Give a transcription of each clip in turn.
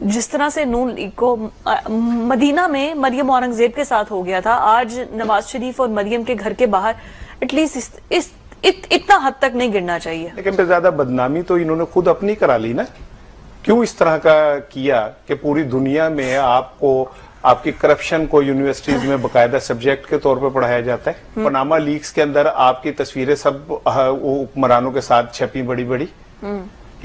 जिस तरह से नून लीग को मदीना में मरियम औरंगजेब के साथ हो गया था, आज नवाज शरीफ और मरियम के घर के बाहर एटलीस्ट इतना हद तक नहीं गिरना चाहिए। लेकिन ज्यादा बदनामी तो इन्होंने खुद अपनी करा ली ना। क्यों इस तरह का किया कि पूरी दुनिया में आपको आपकी करप्शन को यूनिवर्सिटीज में बकायदा सब्जेक्ट के तौर पर पढ़ाया जाता है। पनामा लीक्स के अंदर आपकी तस्वीरें सब हुक्मरानों के साथ छपी बड़ी बड़ी।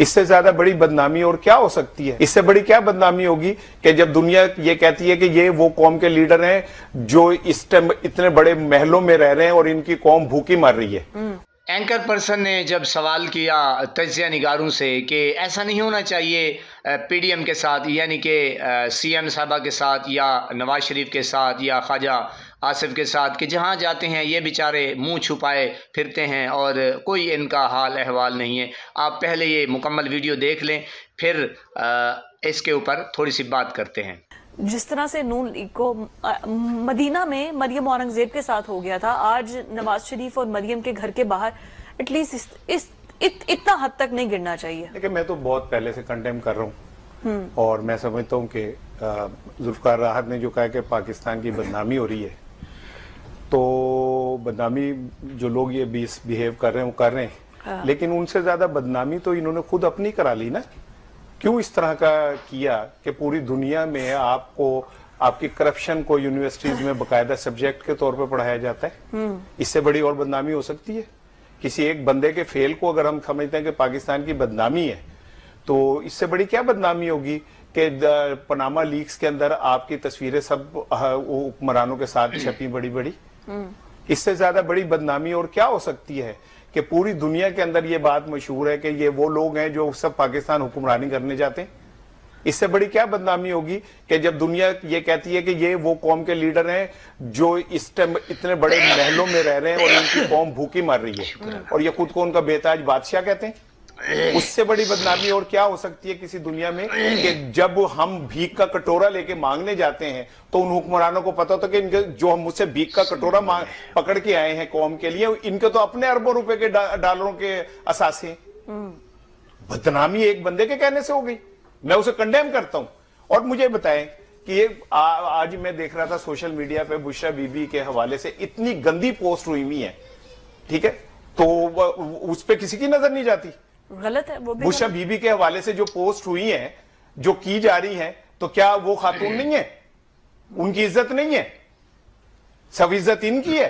इससे ज्यादा बड़ी बदनामी और क्या हो सकती है? इससे बड़ी क्या बदनामी होगी कि जब दुनिया ये कहती है कि ये वो कौम के लीडर हैं जो इस टाइम इतने बड़े महलों में रह रहे हैं और इनकी कौम भूखी मर रही है। एंकर पर्सन ने जब सवाल किया तजिया निगारों से कि ऐसा नहीं होना चाहिए पीडीएम के साथ, यानी कि सीएम साहबा के साथ या नवाज शरीफ के साथ या ख्वाजा आसिफ के साथ, कि जहाँ जाते हैं ये बेचारे मुंह छुपाए फिरते हैं और कोई इनका हाल अहवाल नहीं है। आप पहले ये मुकम्मल वीडियो देख लें, फिर इसके ऊपर थोड़ी सी बात करते हैं। जिस तरह से नून लीग को मदीना में मरियम औरंगजेब के साथ हो गया था, आज नवाज शरीफ और मरियम के घर के बाहर एटलीस्ट इतना हद तक नहीं गिरना चाहिए। लेकिन मैं तो बहुत पहले से कंडेम कर रहा हूँ और मैं समझता हूँ कि जुल्फकार राहत ने जो कहा कि पाकिस्तान की बदनामी हो रही है, तो बदनामी जो लोग ये बिहेव कर रहे हैं वो कर रहे हैं, लेकिन उनसे ज्यादा बदनामी तो इन्होंने खुद अपनी करा ली ना। क्यों इस तरह का किया कि पूरी दुनिया में आपको आपकी करप्शन को यूनिवर्सिटीज में बकायदा सब्जेक्ट के तौर पर पढ़ाया जाता है। इससे बड़ी और बदनामी हो सकती है? किसी एक बंदे के फेल को अगर हम समझते हैं कि पाकिस्तान की बदनामी है, तो इससे बड़ी क्या बदनामी होगी कि पनामा लीक्स के अंदर आपकी तस्वीरें सब हुक्मरानों के साथ छपी बड़ी बड़ी। इससे ज्यादा बड़ी बदनामी और क्या हो सकती है कि पूरी दुनिया के अंदर ये बात मशहूर है कि ये वो लोग हैं जो सब पाकिस्तान हुक्मरानी करने जाते हैं। इससे बड़ी क्या बदनामी होगी कि जब दुनिया ये कहती है कि ये वो कौम के लीडर हैं जो इस टाइम इतने बड़े महलों में रह रहे हैं और इनकी कौम भूखी मर रही है और ये खुद को उनका बेताज बादशाह कहते हैं। उससे बड़ी बदनामी और क्या हो सकती है किसी दुनिया में कि जब हम भीख का कटोरा लेके मांगने जाते हैं तो उन हुक्मरानों को पता होता कि इनके जो हम मुझसे भीख का कटोरा पकड़ के आए हैं कौम के लिए, इनके तो अपने अरबों रुपए के डॉलरों के असासे। बदनामी एक बंदे के कहने से हो गई, मैं उसे कंडेम करता हूं। और मुझे बताएं कि ये आज मैं देख रहा था सोशल मीडिया पे बुशरा बीबी के हवाले से इतनी गंदी पोस्ट हुई हुई है, ठीक है, तो उस पर किसी की नजर नहीं जाती। गलत है वो भी। बुशरा बीबी के हवाले से जो पोस्ट हुई है, जो की जा रही है, तो क्या वो खातून नहीं है? उनकी इज्जत नहीं है? सब इज्जत इनकी है।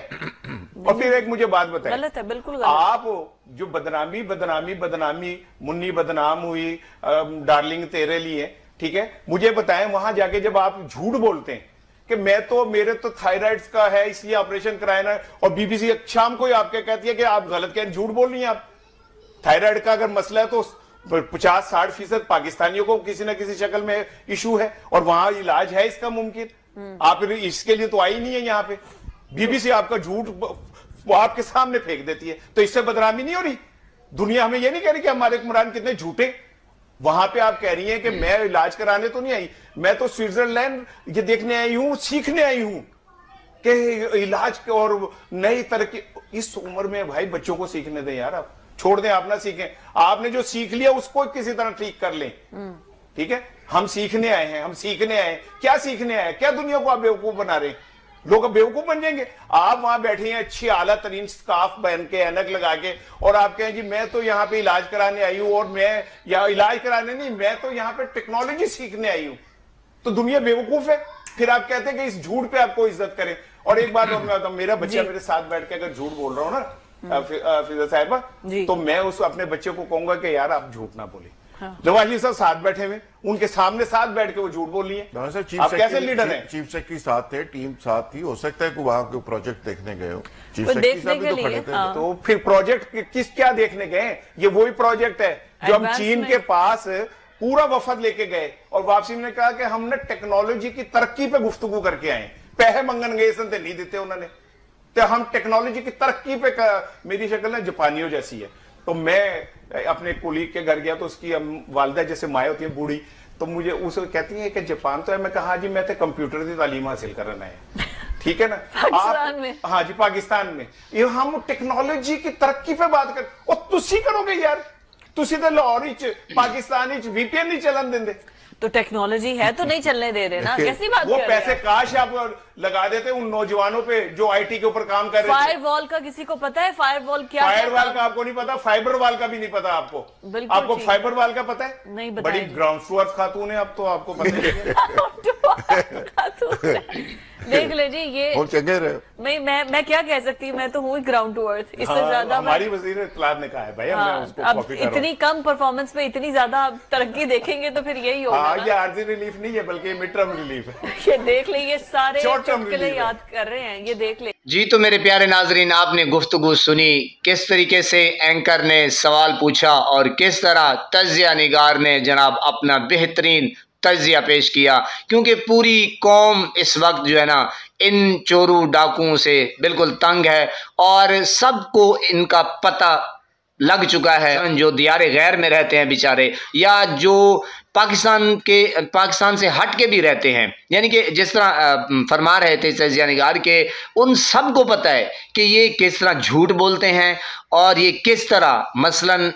और फिर एक मुझे बात बताएं, गलत है, बिल्कुल गलत। आप जो बदनामी बदनामी बदनामी मुन्नी बदनाम हुई, डार्लिंग तेरे लिए, ठीक है, मुझे बताएं वहां जाके जब आप झूठ बोलते हैं कि मेरे तो थायराइड का है इसलिए ऑपरेशन कराया, और बीबीसी शाम को ही आपके कहती है कि आप गलत कह झूठ बोल रही हैं। आप थायराइड का अगर मसला है तो 50-60% पाकिस्तानियों को किसी न किसी शक्ल में इशू है और वहां इलाज है इसका मुमकिन। आप इसके लिए तो आई नहीं है यहाँ पे। बीबीसी आपका झूठ वो आपके सामने फेंक देती है, तो इससे बदनामी नहीं हो रही? दुनिया हमें ये नहीं कह रही कि हमारे हुक्मरान कितने झूठे। वहां पे आप कह रही हैं कि मैं इलाज कराने तो नहीं आई, मैं तो स्विट्जरलैंड ये देखने आई हूं, सीखने आई हूं कि इलाज और नई तरक्की। इस उम्र में भाई बच्चों को सीखने दें यार, आप छोड़ दें, आप ना सीखें। आपने जो सीख लिया उसको किसी तरह ठीक कर लें, ठीक है। हम सीखने आए हैं, हम सीखने आए हैं। क्या सीखने आए? क्या दुनिया को आप बेवकूफ बना रहे हैं? लोग अब बेवकूफ बन जाएंगे। आप वहां बैठे हैं अच्छी आला तरीन स्कार्फ पहन के, ऐनक लगा के, और आप कहें जी मैं तो यहाँ पे इलाज कराने आई हूं, और मैं या इलाज कराने नहीं, मैं तो यहाँ पे टेक्नोलॉजी सीखने आई हूं। तो दुनिया बेवकूफ है। फिर आप कहते हैं कि इस झूठ पे आपको इज्जत करें। और एक बात और मैं बताऊं, मेरा बच्चा मेरे साथ बैठ के अगर झूठ बोल रहा हूं ना फिजा साहिबा, तो मैं उस अपने बच्चे को कहूंगा कि यार आप झूठ ना बोले। नवाज साहब साथ बैठे हुए, उनके सामने साथ बैठ के वो झूठ बोल लिए। आप कैसे लीडर हैं? चीफ सेक्रेटरी साथ थे, टीम साथ थी, हो सकता है कि वहां कोई प्रोजेक्ट देखने गए हो, चीफ वो सेक्रेटरी साहब देखने भी के तो खड़े लिए, थे। तो फिर प्रोजेक्ट क्या देखने गए? ये वही प्रोजेक्ट है जो हम चीन के पास पूरा वफद लेके गए और वापसी में कहा कि हमने टेक्नोलॉजी की तरक्की पे गुफ्तगू करके आए। पैसे मंगन गए सन नहीं देते उन्होंने, तो हम टेक्नोलॉजी की तरक्की पे मेरी शक्ल है जापानियों जैसी है। तो मैं अपने कुलीग के घर गया तो उसकी वालदा जैसे माए होती है बूढ़ी, तो मुझे उसे कहती है कि जापान तो है। मैं कहा जी मैं तो कंप्यूटर की तालीम हासिल करना है, ठीक है ना। पाकिस्तान में? हाँ जी पाकिस्तान में। ये हम टेक्नोलॉजी की तरक्की पे बात कर, और तुसी करोगे यार, तुसी तो लाहौर पाकिस्तान वीपीएन नहीं चलन देंगे। तो टेक्नोलॉजी है तो नहीं चलने दे रहे ना, कैसी बात वो कर रहे पैसे हैं? काश आप लगा देते उन नौजवानों पे जो आईटी के ऊपर काम कर रहे थे। फायर वॉल का किसी को पता है? फायर वॉल क्या फायर क्या वाल का आपको नहीं पता, फाइबर वाल का भी नहीं पता आपको। बिल्कुल आपको ठीक। फाइबर वाल का पता है? नहीं बड़ी बताएं। ग्राउंड फ्लोर खातून है अब तो, आपको पता है। देख ले जी, ये और चंगे रहे। मैं क्या कह सकती हूँ, मैं तो हूँ ग्राउंड टू अर्थ, इससे हाँ, ज्यादा हमारी वजीर इत्तलात ने कहा है भाई, हाँ, मैं उसको अब कॉपी कर रहा हूं। इतनी कम परफॉर्मेंस पे इतनी ज्यादा आप तरक्की देखेंगे तो फिर यही होगा हाँ, ना। ये आर्जी रिलीफ नहीं है बल्कि मिड टर्म रिलीफ है। ये देख ले, ये सारे Short term चुटकुले relief है। याद कर रहे हैं, ये देख ले। जी तो मेरे प्यारे नाजरीन, आपने गुफ्तगू सुनी किस तरीके से एंकर ने सवाल पूछा और किस तरह तज्जिया निगार ने जनाब अपना बेहतरीन तज्जिया पेश किया, क्योंकि पूरी कौम इस वक्त जो है ना इन चोरू डाकुओं से बिल्कुल तंग है और सबको इनका पता लग चुका है। जो दियारे गैर में रहते हैं बेचारे, या जो पाकिस्तान से हट के भी रहते हैं, यानी कि जिस तरह फरमा रहे थे तज्जिया निगार के, उन सब को पता है कि ये किस तरह झूठ बोलते हैं और ये किस तरह मसलन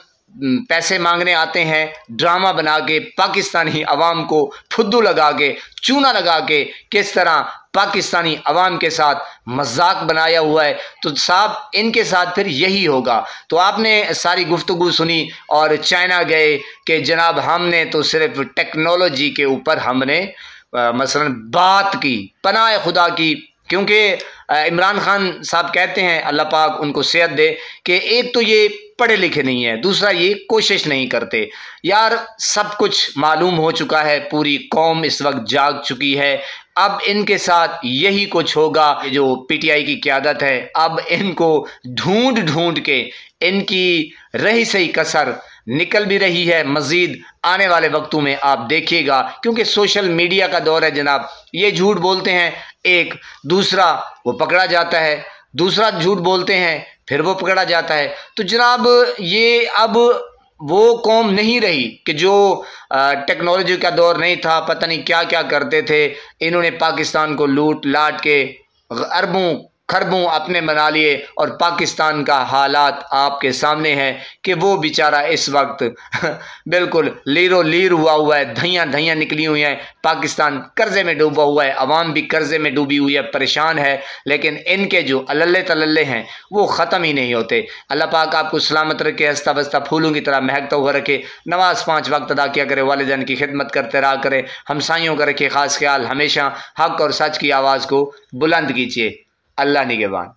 पैसे मांगने आते हैं, ड्रामा बना के पाकिस्तानी अवाम को फुद्दू लगा के, चूना लगा के किस तरह पाकिस्तानी अवाम के साथ मजाक बनाया हुआ है। तो साहब इनके साथ फिर यही होगा। तो आपने सारी गुफ्तगू सुनी और चाइना गए कि जनाब हमने तो सिर्फ टेक्नोलॉजी के ऊपर हमने मसलन बात की, पनाह खुदा की, क्योंकि इमरान खान साहब कहते हैं अल्लाह पाक उनको सेहत दे कि एक तो ये पढ़े लिखे नहीं है, दूसरा ये कोशिश नहीं करते। यार सब कुछ मालूम हो चुका है, पूरी कौम इस वक्त जाग चुकी है। अब इनके साथ यही कुछ होगा। जो पीटीआई की क़यादत है अब इनको ढूंढ ढूंढ के इनकी रही सही कसर निकल भी रही है। मज़ीद आने वाले वक्तों में आप देखिएगा, क्योंकि सोशल मीडिया का दौर है जनाब। ये झूठ बोलते हैं एक, दूसरा वो पकड़ा जाता है, दूसरा झूठ बोलते हैं फिर वो पकड़ा जाता है। तो जनाब ये अब वो कौम नहीं रही कि जो टेक्नोलॉजी का दौर नहीं था, पता नहीं क्या क्या करते थे। इन्होंने पाकिस्तान को लूट लाट के अरबों खरबों अपने बना लिए और पाकिस्तान का हालात आपके सामने है कि वो बेचारा इस वक्त बिल्कुल लीरो लीर हुआ है, धैयाँ धैयाँ निकली हुई हैं। पाकिस्तान कर्जे में डूबा हुआ है, अवाम भी कर्जे में डूबी हुई है, परेशान है। लेकिन इनके जो अल्ले तल्ले हैं वो ख़त्म ही नहीं होते। अल्लाह पाक आपको सलामत रखे, हंसता बसता फूलों की तरह महकता हुआ रखे। नमाज 5 वक्त अदा किया करे, वालिदैन की खिदमत करते रहा करे, हमसाइयों का रखे ख़ास ख्याल। हमेशा हक और सच की आवाज़ को बुलंद कीजिए। अल्लाह निगहबान।